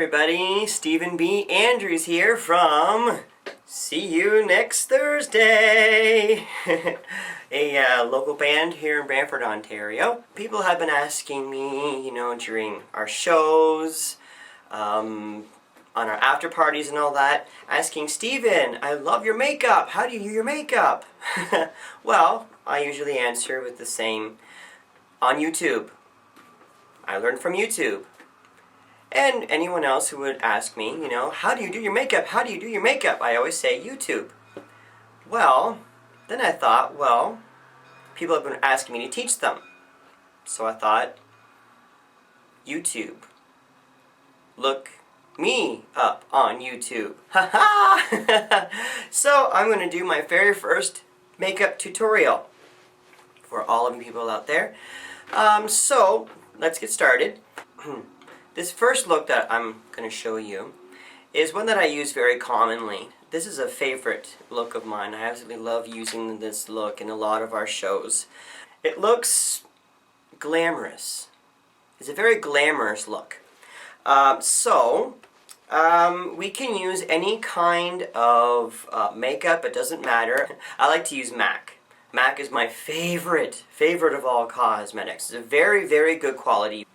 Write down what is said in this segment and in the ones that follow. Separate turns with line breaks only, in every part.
everybody, Stephen B. Andrews here from See You Next Thursday, a local band here in Brantford, Ontario. People have been asking me, during our shows, on our after parties and all that, asking, Stephen, I love your makeup. How do you do your makeup? Well, I usually answer with the same, on YouTube. I learned from YouTube. And anyone else who would ask me, how do you do your makeup? How do you do your makeup? I always say YouTube. Well, then I thought, people have been asking me to teach them. So I thought, YouTube. Look me up on YouTube. Ha-ha! So I'm going to do my very first makeup tutorial for all of you people out there. So let's get started. This first look that I'm going to show you is one that I use very commonly. This is a favorite look of mine. I absolutely love using this look in a lot of our shows. It looks glamorous. It's a very glamorous look. We can use any kind of makeup. It doesn't matter. I like to use MAC. MAC is my favorite of all cosmetics. It's a very, very good quality.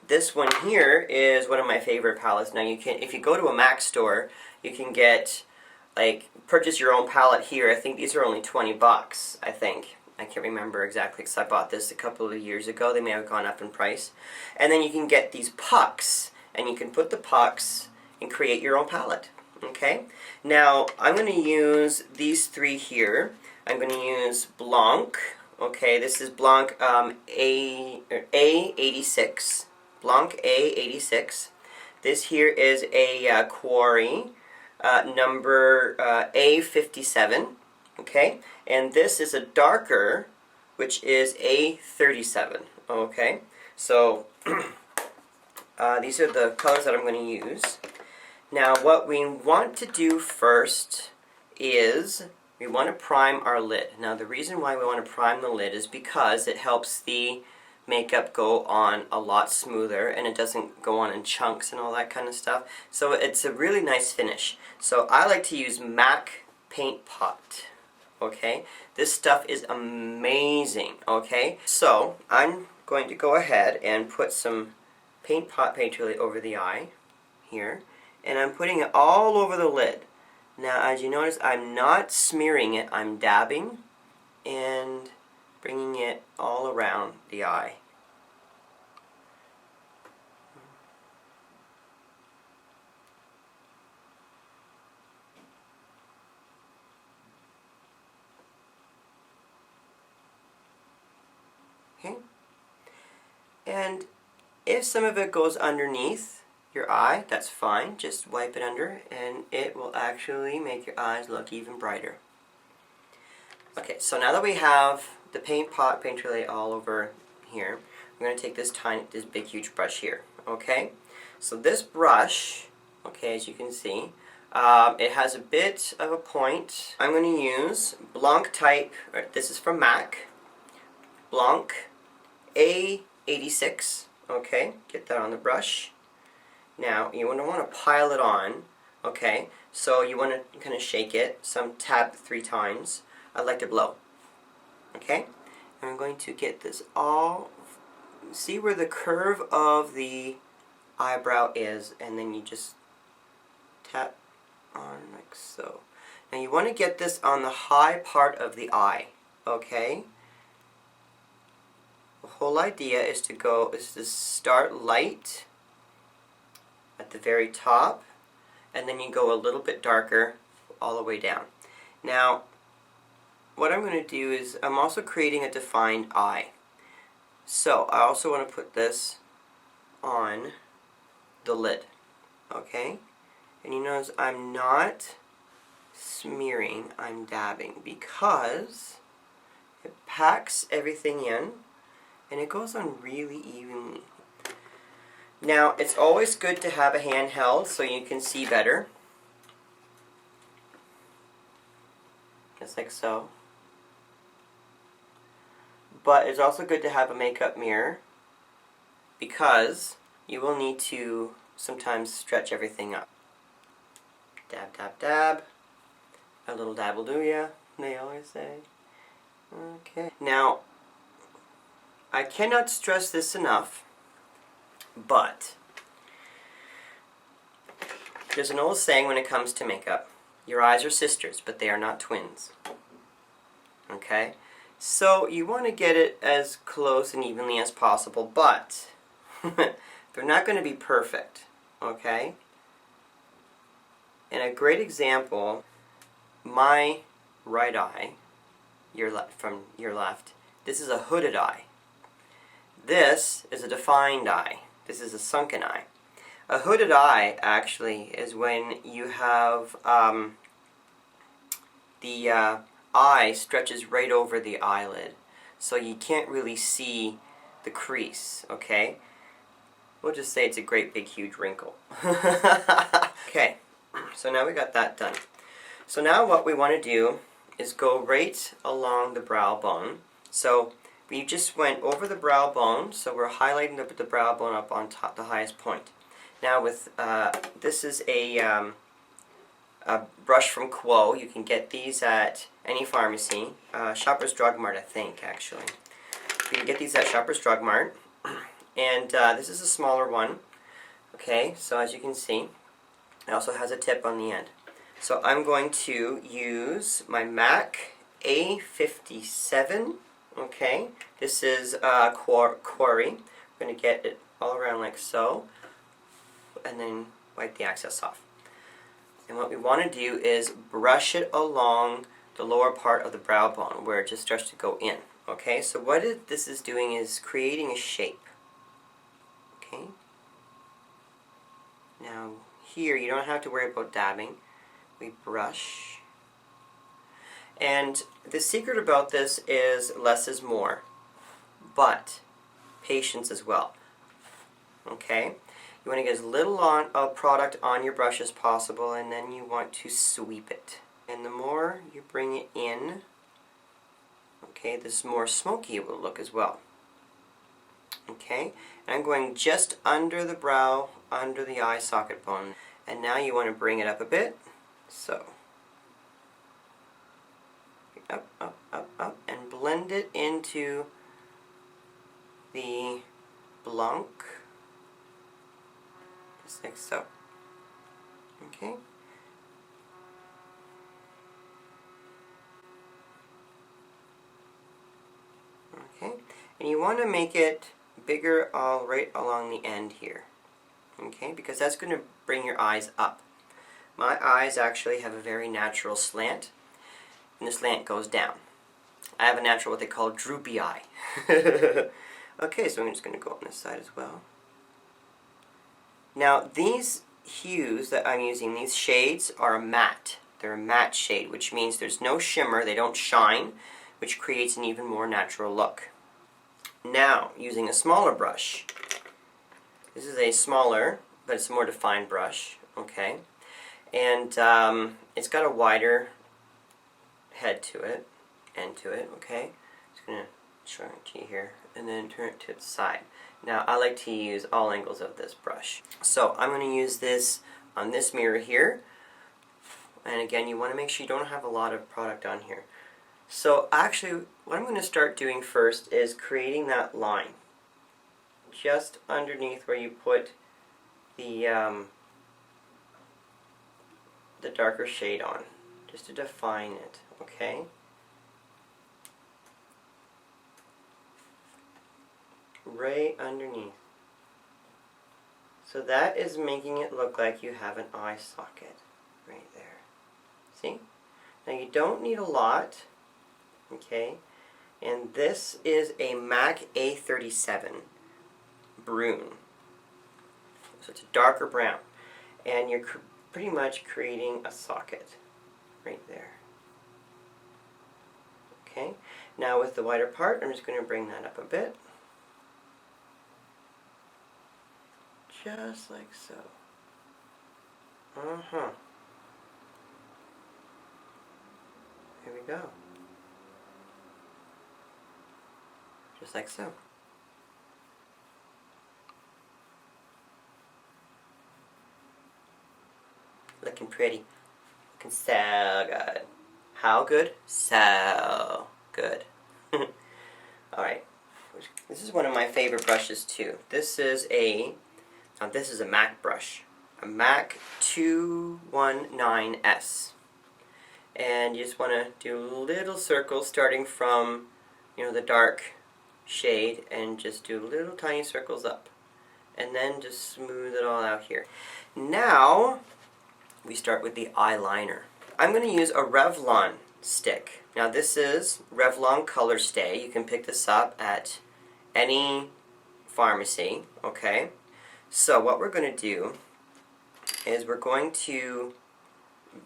This one here is one of my favorite palettes. Now if you go to a MAC store, you can get, purchase your own palette here. I think these are only 20 bucks, I think. I can't remember exactly because I bought this a couple of years ago. They may have gone up in price. And then you can get these pucks, and you can put the pucks and create your own palette. Okay? Now, I'm going to use these three here. I'm going to use Blanc. Okay, this is Blanc A86. Blanc A86. This here is a Quarry number A57. Okay, and this is a darker, which is A37. Okay, so these are the colors that I'm going to use. Now, what we want to do first is we want to prime our lid. Now, the reason why we want to prime the lid is because it helps the makeup go on a lot smoother and it doesn't go on in chunks and all that kind of stuff. So it's a really nice finish. So I like to use MAC Paint Pot. Okay, this stuff is amazing. Okay, so I'm going to go ahead and put some Paint Pot paint really over the eye here, and I'm putting it all over the lid. Now, as you notice, I'm not smearing it, I'm dabbing and bringing it all around the eye. Okay? And if some of it goes underneath your eye, that's fine. Just wipe it under and it will actually make your eyes look even brighter. Okay, so now that we have the paint pot, paint relay all over here, I'm going to take this big huge brush here. Okay, so this brush, okay, as you can see, it has a bit of a point. I'm going to use Blanc type, this is from MAC, Blanc A86. Okay, get that on the brush. Now you want to pile it on. Okay, so you want to kind of shake it, tap 3 times. I like to blow. Okay? And I'm going to get this all, see where the curve of the eyebrow is, and then you just tap on like so. Now you want to get this on the high part of the eye. Okay? The whole idea is to start light at the very top, and then you go a little bit darker all the way down. Now, what I'm going to do is I'm also creating a defined eye. So I also want to put this on the lid. Okay? And you notice I'm not smearing, I'm dabbing because it packs everything in and it goes on really evenly. Now, it's always good to have a handheld so you can see better. Just like so. But it's also good to have a makeup mirror because you will need to sometimes stretch everything up. Dab, dab, dab. A little dab will do ya, they always say. Okay. Now, I cannot stress this enough, but there's an old saying when it comes to makeup. Your eyes are sisters, but they are not twins. Okay? So you want to get it as close and evenly as possible, but they're not going to be perfect. Okay? And a great example, my right eye, from your left, this is a hooded eye. This is a defined eye. This is a sunken eye. A hooded eye, actually, is when you have the eye stretches right over the eyelid. So you can't really see the crease, okay? We'll just say it's a great big huge wrinkle. Okay, so now we got that done. So now what we want to do is go right along the brow bone. So we just went over the brow bone, so we're highlighting the brow bone up on top, the highest point. Now with, this is a brush from Quo. You can get these at any pharmacy. Shoppers Drug Mart, I think, actually. You can get these at Shoppers Drug Mart. And this is a smaller one. Okay, so as you can see, it also has a tip on the end. So I'm going to use my MAC A57. Okay, this is Quarry. I'm going to get it all around like so, and then wipe the excess off. And what we want to do is brush it along the lower part of the brow bone where it just starts to go in. Okay, so what this is doing is creating a shape. Okay. Now here you don't have to worry about dabbing. We brush. And the secret about this is less is more, but patience as well. Okay? You want to get as little product on your brush as possible, and then you want to sweep it. And the more you bring it in, okay, the more smoky it will look as well. Okay? And I'm going just under the brow, under the eye socket bone. And now you want to bring it up a bit. So, up, up, up, up, and blend it into the blanc, just like so. Okay? Okay, and you want to make it bigger right along the end here. Okay, because that's going to bring your eyes up. My eyes actually have a very natural slant, and the slant goes down. I have a natural what they call droopy eye. Okay, so I'm just going to go on this side as well. Now these hues that I'm using, these shades, are a matte. They're a matte shade, which means there's no shimmer, they don't shine, which creates an even more natural look. Now, using a smaller brush. This is a smaller, but it's a more defined brush, okay? And it's got a wider head to it, end to it, okay? Just going to show it to you here, and then turn it to the side. Now, I like to use all angles of this brush. So, I'm going to use this on this mirror here. And again, you want to make sure you don't have a lot of product on here. So, actually, what I'm going to start doing first is creating that line. Just underneath where you put the darker shade on, just to define it, okay? Right underneath. So that is making it look like you have an eye socket right there. See? Now you don't need a lot, okay? And this is a MAC A37 Brune. So it's a darker brown. And you're pretty much creating a socket right there. Okay? Now with the wider part, I'm just going to bring that up a bit. Just like so. Uh-huh. Here we go. Just like so. pretty. Looking so good. How good? So good. Alright. This is one of my favorite brushes too. This is a MAC brush. A MAC 219S. And you just want to do little circles starting from, the dark shade, and just do little tiny circles up. And then just smooth it all out here. Now, we start with the eyeliner. I'm going to use a Revlon stick. Now this is Revlon Color Stay. You can pick this up at any pharmacy, okay? So what we're going to do is we're going to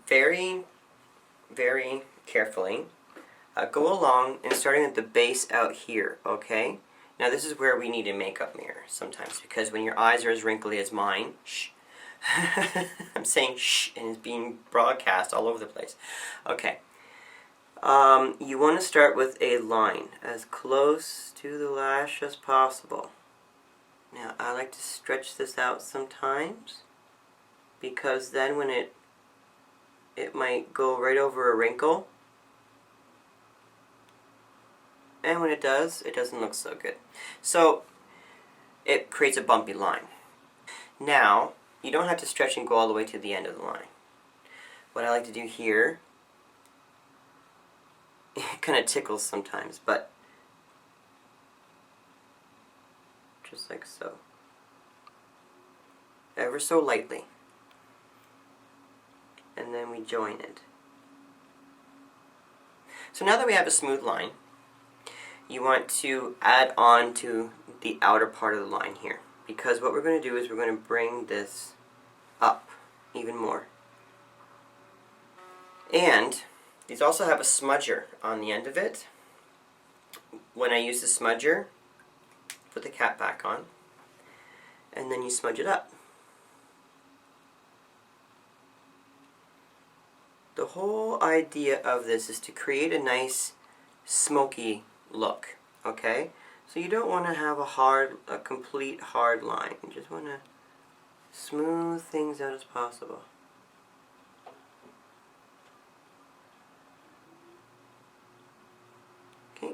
very, very carefully go along and starting at the base out here, okay? Now this is where we need a makeup mirror sometimes, because when your eyes are as wrinkly as mine, shh, I'm saying shh and it's being broadcast all over the place. Okay. You want to start with a line as close to the lash as possible. Now I like to stretch this out sometimes, because then when it might go right over a wrinkle, and when it does, it doesn't look so good. So it creates a bumpy line. Now, you don't have to stretch and go all the way to the end of the line. What I like to do here, it kind of tickles sometimes, but just like so. Ever so lightly. And then we join it. So now that we have a smooth line, you want to add on to the outer part of the line here. Because what we're going to do is we're going to bring this up even more. And these also have a smudger on the end of it. When I use the smudger, put the cap back on, and then you smudge it up. The whole idea of this is to create a nice smoky look, okay? So you don't want to have a complete hard line. You just want to smooth things out as possible. Okay,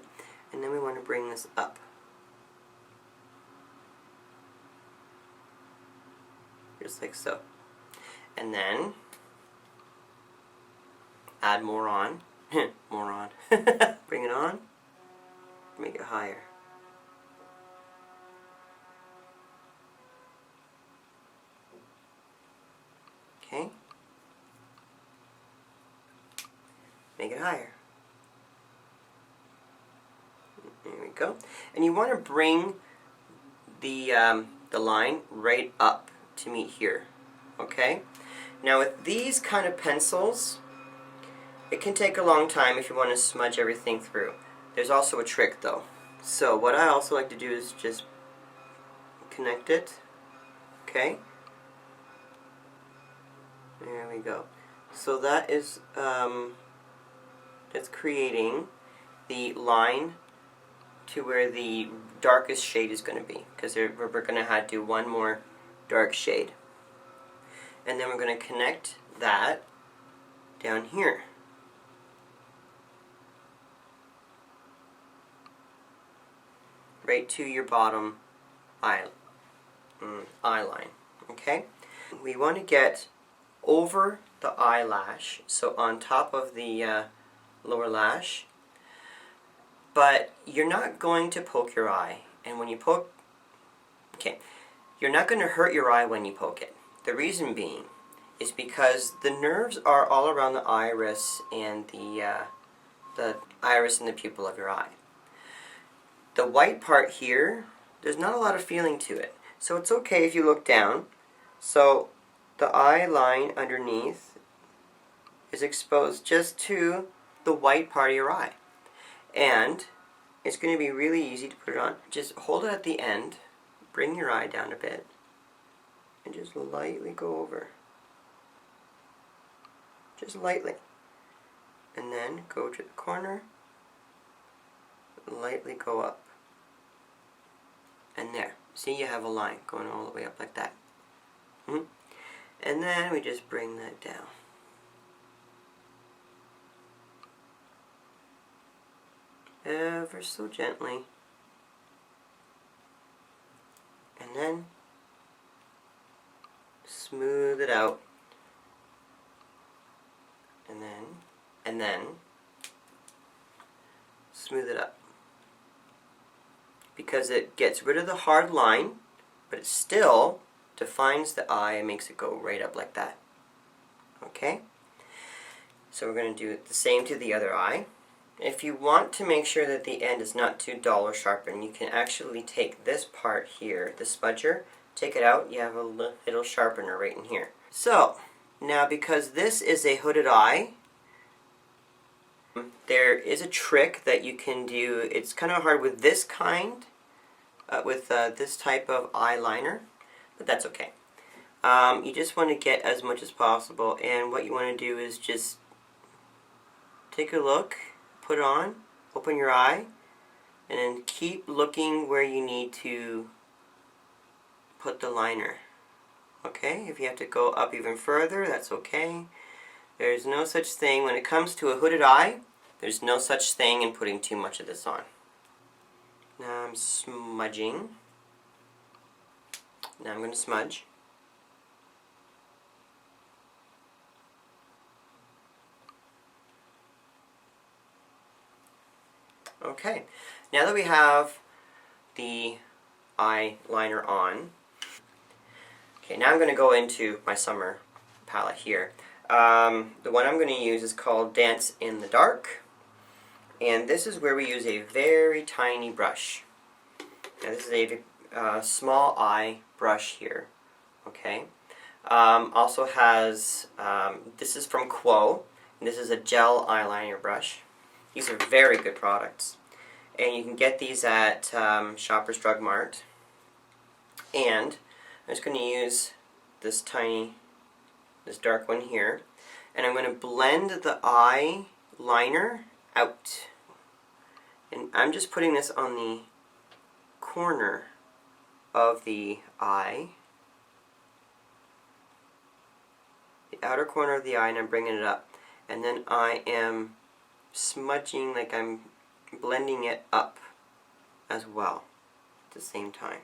and then we want to bring this up. Just like so. And then add more on. More on. Bring it on. Make it higher. Okay. Make it higher. There we go. And you want to bring the line right up to meet here. Okay? Now with these kind of pencils, it can take a long time if you want to smudge everything through. There's also a trick though. So what I also like to do is just connect it. Okay? There we go. So that is that's creating the line to where the darkest shade is going to be, because we're going to do one more dark shade. And then we're going to connect that down here. Right to your bottom eye line. Okay? We want to get over the eyelash, so on top of the lower lash, but you're not going to poke your eye. And when you poke, okay, you're not going to hurt your eye when you poke it. The reason being is because the nerves are all around the iris and the iris and the pupil of your eye. The white part here, there's not a lot of feeling to it. So it's okay if you look down. So the eye line underneath is exposed just to the white part of your eye. And it's going to be really easy to put it on. Just hold it at the end, bring your eye down a bit, and just lightly go over. Just lightly. And then go to the corner, lightly go up. And there. See, you have a line going all the way up like that. And then we just bring that down. ever so gently. And then smooth it out. And then smooth it up. Because it gets rid of the hard line, but it still defines the eye and makes it go right up like that. Okay? So we're going to do the same to the other eye. If you want to make sure that the end is not too dull or sharpened, you can actually take this part here, the smudger, take it out, you have a little sharpener right in here. So, now because this is a hooded eye, there is a trick that you can do. It's kind of hard with this kind, with this type of eyeliner, but that's okay. You just want to get as much as possible, and what you want to do is just take a look, put it on, open your eye, and then keep looking where you need to put the liner. Okay, if you have to go up even further, that's okay. There's no such thing, when it comes to a hooded eye, there's no such thing in putting too much of this on. Now I'm smudging. Now I'm going to smudge. Okay, now that we have the eyeliner on, okay, now I'm going to go into my summer palette here. The one I'm going to use is called Dance in the Dark, and this is where we use a very tiny brush. Now this is a small eye brush here, okay? Also has, this is from Quo, and this is a gel eyeliner brush. These are very good products, and you can get these at Shoppers Drug Mart. And I'm just going to use this dark one here, and I'm going to blend the eyeliner out. And I'm just putting this on the corner of the eye, the outer corner of the eye, and I'm bringing it up. And then I am smudging, like I'm blending it up as well at the same time.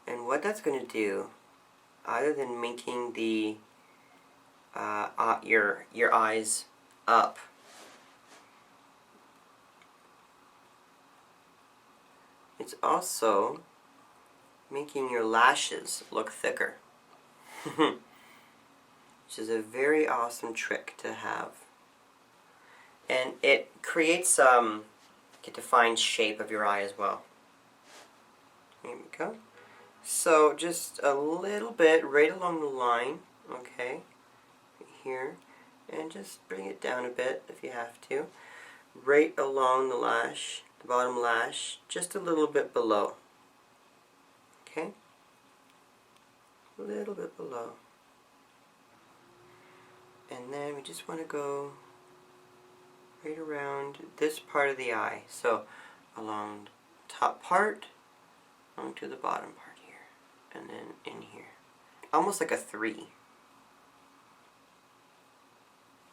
And what that's going to do, other than making the your eyes up, it's also making your lashes look thicker. Which is a very awesome trick to have. And it creates a defined shape of your eye as well. Here we go. So just a little bit right along the line, okay, here, and just bring it down a bit if you have to. Right along the lash, the bottom lash, just a little bit below. Okay? A little bit below. And then we just want to go right around this part of the eye. So along the top part, onto the bottom part here, and then in here. Almost like a 3.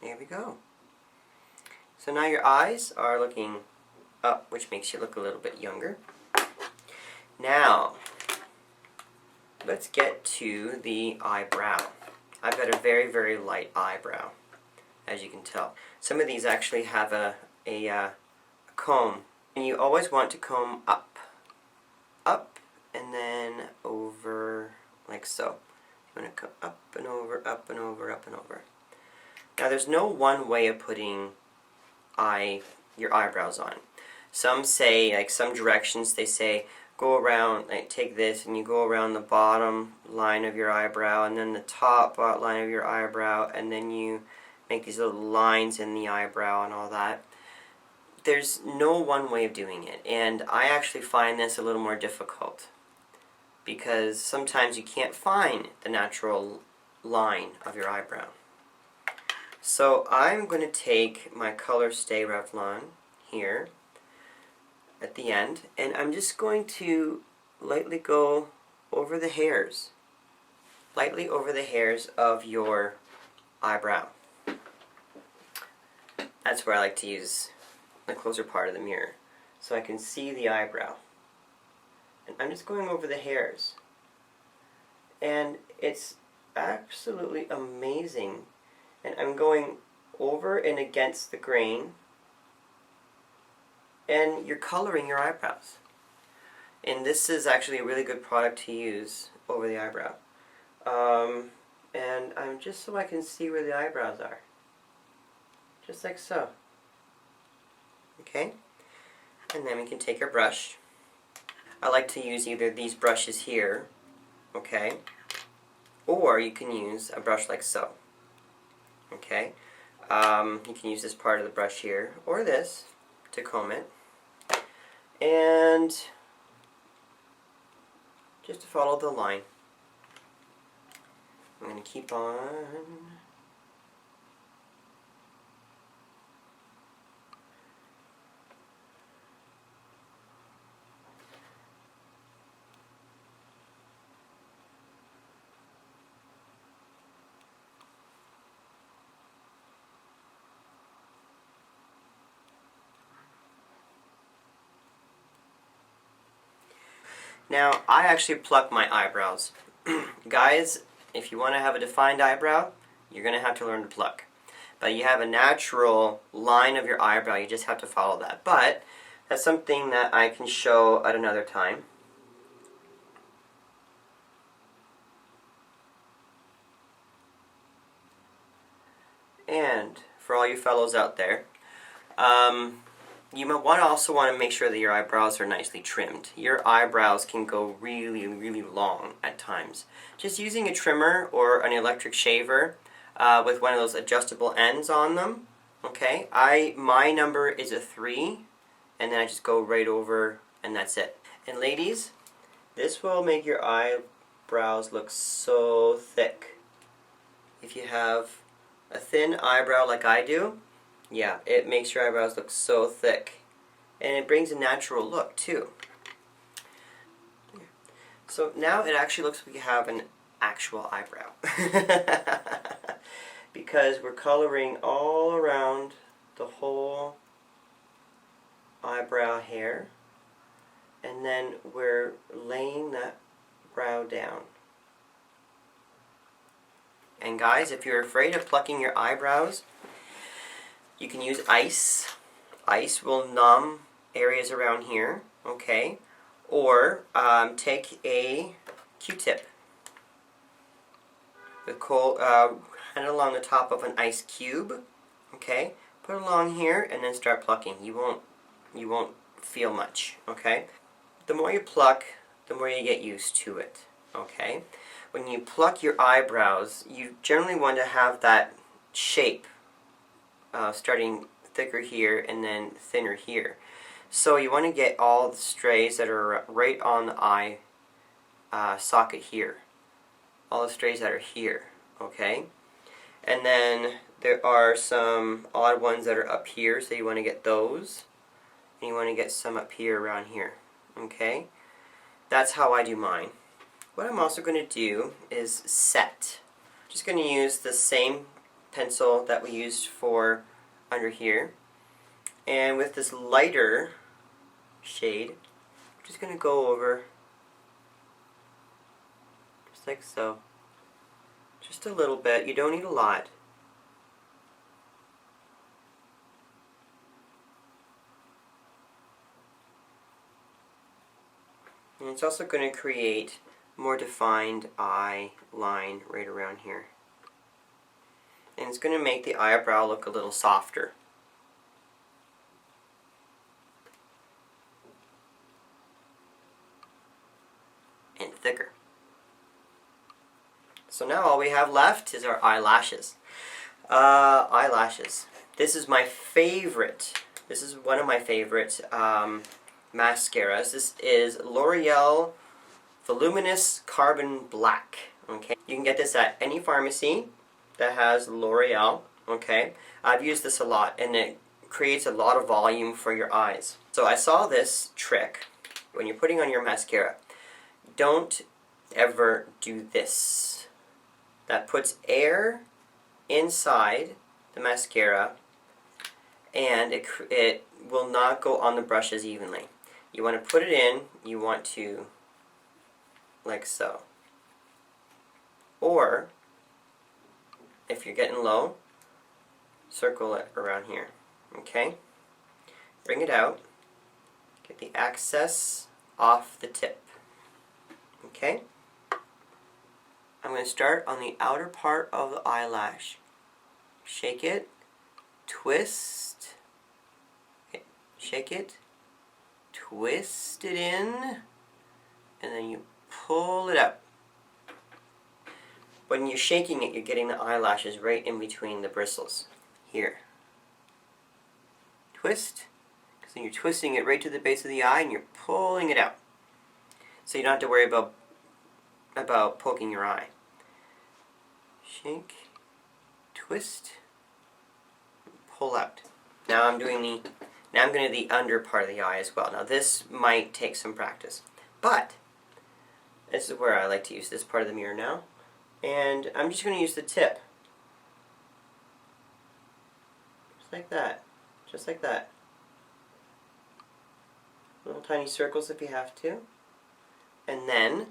There we go. So now your eyes are looking up, which makes you look a little bit younger. Now, let's get to the eyebrow. I've got a very, very light eyebrow, as you can tell. Some of these actually have a comb, and you always want to comb up, and then over, like so. You want to come up and over, up and over, up and over. Now, there's no one way of putting your eyebrows on. Some say, like some directions, they say, go around, like take this and you go around the bottom line of your eyebrow and then the top line of your eyebrow, and then you make these little lines in the eyebrow and all that. There's no one way of doing it, and I actually find this a little more difficult because sometimes you can't find the natural line of your eyebrow. So I'm going to take my Color Stay Revlon here at the end, and I'm just going to lightly go over the hairs. Lightly over the hairs of your eyebrow. That's where I like to use the closer part of the mirror, so I can see the eyebrow. And I'm just going over the hairs. And it's absolutely amazing. And I'm going over and against the grain. And you're coloring your eyebrows. And this is actually a really good product to use over the eyebrow. And I'm just so I can see where the eyebrows are. Just like so. Okay? And then we can take our brush. I like to use either these brushes here, okay? Or you can use a brush like so. Okay? You can use this part of the brush here, or this, to comb it. And just to follow the line. I'm going to keep on. Now, I actually pluck my eyebrows. Guys, if you want to have a defined eyebrow, you're going to have to learn to pluck. But you have a natural line of your eyebrow, you just have to follow that. But that's something that I can show at another time. And for all you fellows out there, you might also want to make sure that your eyebrows are nicely trimmed. Your eyebrows can go really, really long at times. Just using a trimmer or an electric shaver with one of those adjustable ends on them. Okay, my number is a 3, and then I just go right over, and that's it. And ladies, this will make your eyebrows look so thick. If you have a thin eyebrow like I do, yeah, it makes your eyebrows look so thick. And it brings a natural look, too. So now it actually looks like you have an actual eyebrow. Because we're coloring all around the whole eyebrow hair. And then we're laying that brow down. And guys, if you're afraid of plucking your eyebrows, you can use ice. Ice will numb areas around here, okay? Or take a Q-tip with cold, hand it along the top of an ice cube, okay? Put it along here and then start plucking. You won't feel much, okay? The more you pluck, the more you get used to it, okay? When you pluck your eyebrows, you generally want to have that shape. Starting thicker here and then thinner here. So you want to get all the strays that are right on the eye socket here. All the strays that are here, okay? And then there are some odd ones that are up here, so you want to get those. And you want to get some up here around here, okay? That's how I do mine. What I'm also going to do is set. Just going to use the same pencil that we used for under here, and with this lighter shade, I'm just going to go over just like so, just a little bit. You don't need a lot. And it's also going to create more defined eye line right around here. And it's going to make the eyebrow look a little softer. And thicker. So now all we have left is our eyelashes. Eyelashes. This is my favorite. This is one of my favorite mascaras. This is L'Oreal Voluminous Carbon Black. Okay, you can get this at any pharmacy that has L'Oreal. Okay, I've used this a lot, and it creates a lot of volume for your eyes. So I saw this trick when you're putting on your mascara. Don't ever do this. That puts air inside the mascara, and it will not go on the brush as evenly. You want to put it in, you want to, like so. Or, if you're getting low, circle it around here. Okay? Bring it out. Get the excess off the tip. Okay? I'm going to start on the outer part of the eyelash. Shake it, twist, okay. Shake it, twist it in, and then you pull it out. When you're shaking it, you're getting the eyelashes right in between the bristles. Here. Twist. Because then you're twisting it right to the base of the eye and you're pulling it out. So you don't have to worry about poking your eye. Shake, twist, pull out. Now I'm going to do the under part of the eye as well. Now this might take some practice, but this is where I like to use this part of the mirror now. And I'm just going to use the tip. Just like that. Just like that. Little tiny circles if you have to. And then,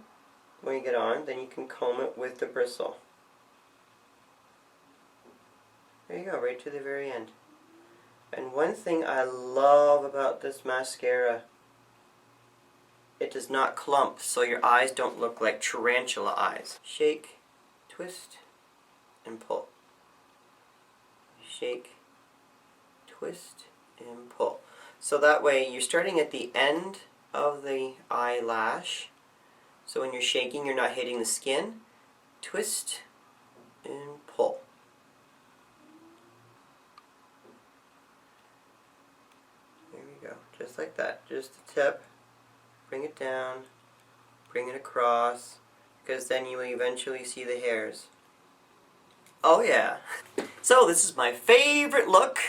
when you get on, then you can comb it with the bristle. There you go, right to the very end. And one thing I love about this mascara, it does not clump, so your eyes don't look like tarantula eyes. Shake, twist, and pull. Shake, twist, and pull. So that way you're starting at the end of the eyelash. So when you're shaking, you're not hitting the skin. Twist and pull. There we go. Just like that. Just the tip. Bring it down. Bring it across. Because then you will eventually see the hairs. Oh yeah. So this is my favorite look.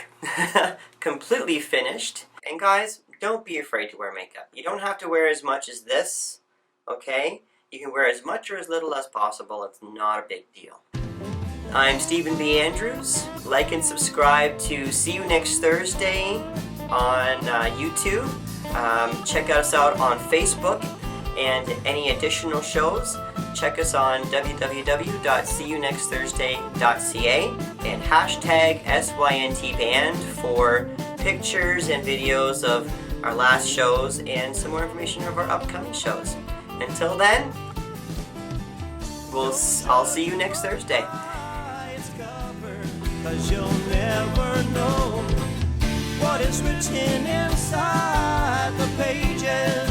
Completely finished. And guys, don't be afraid to wear makeup. You don't have to wear as much as this. Okay? You can wear as much or as little as possible. It's not a big deal. I'm Stephen B. Andrews. Like and subscribe to See You Next Thursday on YouTube. Check us out on Facebook and any additional shows. Check us on www.seeyounextthursday.ca and hashtag SYNTBand for pictures and videos of our last shows and some more information of our upcoming shows. Until then, I'll see you next Thursday. 'Cause you'll never know what is written inside the pages.